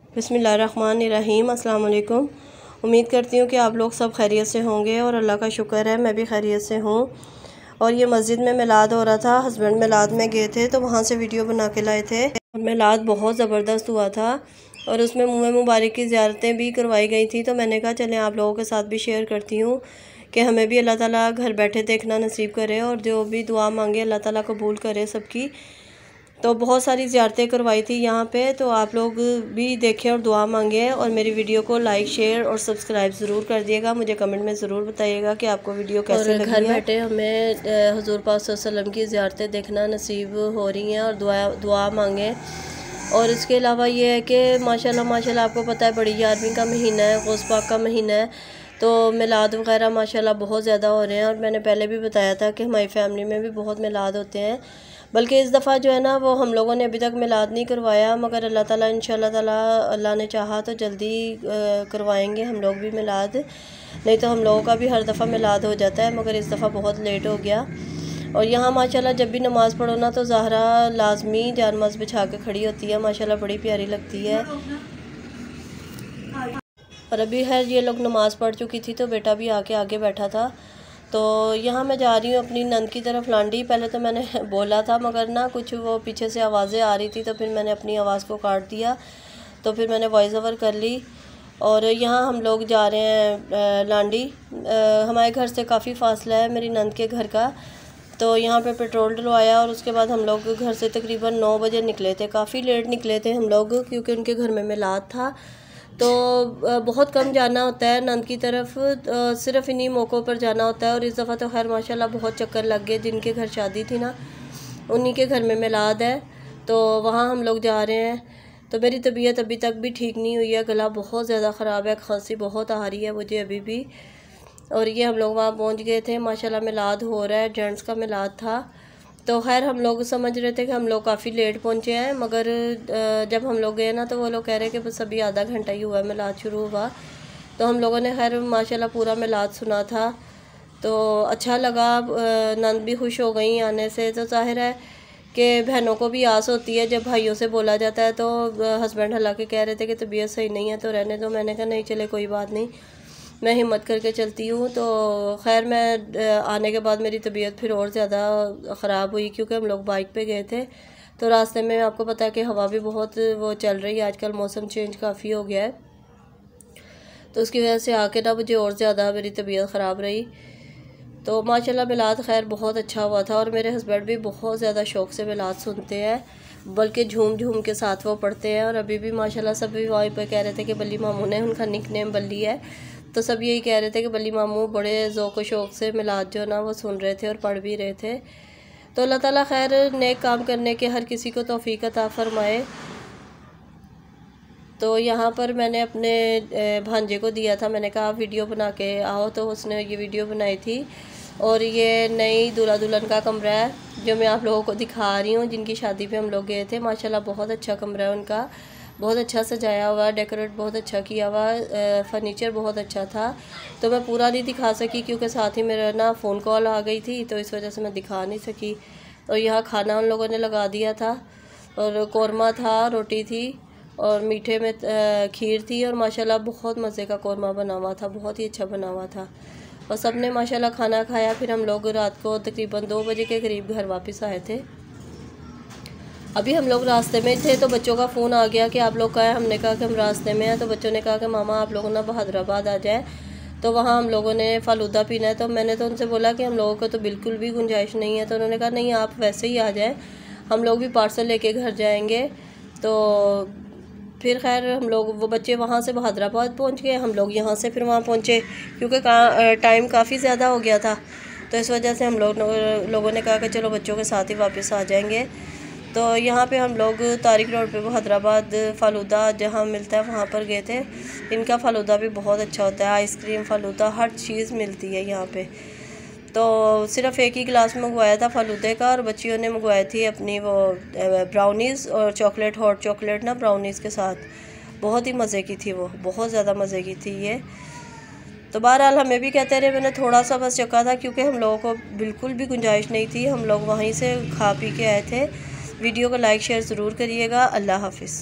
बिस्मिल्लाहिर्रहमानिर्रहीम। अस्सलाम वालेकुम। उम्मीद करती हूँ कि आप लोग सब खैरियत से होंगे और अल्लाह का शुक्र है मैं भी खैरियत से हूँ। और ये मस्जिद में मिलाद हो रहा था, हस्बैंड मिलाद में गए थे तो वहाँ से वीडियो बना के लाए थे। और मिलाद बहुत ज़बरदस्त हुआ था और उसमें मुँह मुबारक की ज़ियारतें भी करवाई गई थी। तो मैंने कहा चलें आप लोगों के साथ भी शेयर करती हूँ कि हमें भी अल्लाह ताला घर बैठे देखना नसीब करे और जो भी दुआ मांगे अल्लाह ताला कबूल करे सबकी। तो बहुत सारी ज़ियारतें करवाई थी यहाँ पे, तो आप लोग भी देखें और दुआ मांगें और मेरी वीडियो को लाइक शेयर और सब्सक्राइब ज़रूर कर दिएगा। मुझे कमेंट में ज़रूर बताइएगा कि आपको वीडियो कैसे लगी है। घर बैठे हमें हुजूर पाक सल्लल्लाहु अलैहि वसल्लम की ज़ियारतें देखना नसीब हो रही हैं और दुआ मांगें। और इसके अलावा ये है कि माशाल्लाह आपको पता है बड़ी 11वीं का महीना है, गौस पाक का महीना है, तो मिलाद वगैरह माशाल्लाह बहुत ज़्यादा हो रहे हैं। और मैंने पहले भी बताया था कि हमारी फैमिली में भी बहुत मिलाद होते हैं, बल्कि इस दफ़ा जो है ना वो हम लोगों ने अभी तक मिलाद नहीं करवाया, मगर अल्लाह ताला इंशाल्लाह ताला अल्लाह ने चाहा तो जल्दी करवाएंगे हम लोग भी मिलाद। नहीं तो हम लोगों का भी हर दफ़ा मिलाद हो जाता है, मगर इस दफ़ा बहुत लेट हो गया। और यहाँ माशाल्लाह जब भी नमाज़ पढ़ो ना तो ज़हरा लाजमी जानमाज़ बिछा के खड़ी होती है, माशाल्लाह बड़ी प्यारी लगती है। और अभी है ये लोग नमाज़ पढ़ चुकी थी तो बेटा भी आके आगे बैठा था। तो यहाँ मैं जा रही हूँ अपनी नंद की तरफ लांडी। पहले तो मैंने बोला था मगर ना कुछ वो पीछे से आवाज़ें आ रही थी तो फिर मैंने अपनी आवाज़ को काट दिया, तो फिर मैंने वॉइस ओवर कर ली। और यहाँ हम लोग जा रहे हैं लांडी। हमारे घर से काफ़ी फासला है मेरी नंद के घर का, तो यहाँ पे पेट्रोल डलवाया और उसके बाद हम लोग घर से तकरीबन 9 बजे निकले थे। काफ़ी लेट निकले थे हम लोग क्योंकि उनके घर में मिलाद था, तो बहुत कम जाना होता है नंद की तरफ, सिर्फ इन्हीं मौक़ों पर जाना होता है। और इस दफ़ा तो खैर माशाल्लाह बहुत चक्कर लग गए, जिनके घर शादी थी ना उन्हीं के घर में मिलाद है, तो वहाँ हम लोग जा रहे हैं। तो मेरी तबीयत अभी तक भी ठीक नहीं हुई है, गला बहुत ज़्यादा ख़राब है, खांसी बहुत आ रही है मुझे अभी भी। और ये हम लोग वहाँ पहुँच गए थे, माशाल्लाह मिलाद हो रहा है, जेंट्स का मिलाद था। तो खैर हम लोग समझ रहे थे कि हम लोग काफ़ी लेट पहुँचे हैं, मगर जब हम लोग गए ना तो वो लोग कह रहे कि बस अभी आधा घंटा ही हुआ मिलाद शुरू हुआ। तो हम लोगों ने खैर माशाल्लाह पूरा मिलाद सुना था, तो अच्छा लगा। नंद भी खुश हो गई आने से। तो ज़ाहिर है कि बहनों को भी आस होती है जब भाइयों से बोला जाता है। तो हस्बैंड हालांकि कह रहे थे कि तबीयत सही नहीं है तो रहने दो, मैंने कहा नहीं चले कोई बात नहीं, मैं हिम्मत करके चलती हूँ। तो खैर मैं आने के बाद मेरी तबीयत फिर और ज़्यादा ख़राब हुई क्योंकि हम लोग बाइक पे गए थे, तो रास्ते में आपको पता है कि हवा भी बहुत वो चल रही है, आजकल मौसम चेंज काफ़ी हो गया है, तो उसकी वजह से आके ना मुझे और ज़्यादा मेरी तबीयत ख़राब रही। तो माशाल्लाह मिलाद खैर बहुत अच्छा हुआ था और मेरे हस्बैंड भी बहुत ज़्यादा शौक़ से मिलाद सुनते हैं, बल्कि झूम झूम के साथ वो पढ़ते हैं। और अभी भी माशाल्लाह सभी वहीं पर कह रहे थे कि बल्ली मामू ने, उनका निक नेम बल्ली है, तो सब यही कह रहे थे कि बल्ली मामू बड़े ज़ौक़ शौक़ से मिलाद जो ना वो सुन रहे थे और पढ़ भी रहे थे। तो अल्लाह ताला खैर नेक काम करने के हर किसी को तौफ़ीक अता फ़रमाए। तो यहाँ पर मैंने अपने भांजे को दिया था, मैंने कहा आप वीडियो बना के आओ, तो उसने ये वीडियो बनाई थी। और ये नई दूल्हा दुल्हन का कमरा है जो मैं आप लोगों को दिखा रही हूँ, जिनकी शादी पे हम लोग गए थे। माशाल्लाह बहुत अच्छा कमरा है उनका, बहुत अच्छा सजाया हुआ, डेकोरेट बहुत अच्छा किया हुआ, फर्नीचर बहुत अच्छा था। तो मैं पूरा नहीं दिखा सकी क्योंकि साथ ही मेरा ना फ़ोन कॉल आ गई थी, तो इस वजह से मैं दिखा नहीं सकी। और यहाँ खाना उन लोगों ने लगा दिया था और कौरमा था, रोटी थी और मीठे में खीर थी, और माशाल्लाह बहुत मज़े का कौरमा बना हुआ था, बहुत ही अच्छा बना हुआ था। और सब ने माशाल्लाह खाना खाया। फिर हम लोग रात को तकरीबन 2 बजे के करीब घर वापस आए थे। अभी हम लोग रास्ते में थे तो बच्चों का फ़ोन आ गया कि आप लोग कहाँ हैं। हमने कहा कि हम रास्ते में हैं, तो बच्चों ने कहा कि मामा आप लोगों ना बहादुराबाद आ जाए, तो वहाँ हम लोगों ने फ़ालूदा पीना है। तो मैंने तो उनसे बोला कि हम लोगों को तो बिल्कुल भी गुंजाइश नहीं है, तो उन्होंने कहा नहीं आप वैसे ही आ जाएँ, हम लोग भी पार्सल लेके घर जाएंगे। तो फिर खैर हम लोग, वो बच्चे वहाँ से बहादुराबाद पहुँच गए, हम लोग यहाँ से फिर वहाँ पहुँचे क्योंकि टाइम काफ़ी ज़्यादा हो गया था, तो इस वजह से हम लोगों ने कहा कि चलो बच्चों के साथ ही वापस आ जाएंगे। तो यहाँ पे हम लोग तारिक रोड पे हैदराबाद फ़ालूदा जहाँ मिलता है वहाँ पर गए थे। इनका फ़ालूदा भी बहुत अच्छा होता है, आइसक्रीम फ़ालूदा हर चीज़ मिलती है यहाँ पे। तो सिर्फ़ एक ही गिलास मंगवाया था फ़ालूदे का, और बच्चियों ने मंगवाई थी अपनी वो ब्राउनीज़ और चॉकलेट, हॉट चॉकलेट ना ब्राउनीज़ के साथ, बहुत ही मज़े की थी वो, बहुत ज़्यादा मज़े की थी ये। तो बहरहाल हमें भी कहते रहे, मैंने थोड़ा सा बस चखा था क्योंकि हम लोगों को बिल्कुल भी गुंजाइश नहीं थी, हम लोग वहीं से खा पी के आए थे। वीडियो को लाइक शेयर ज़रूर करिएगा। अल्लाह हाफिज़।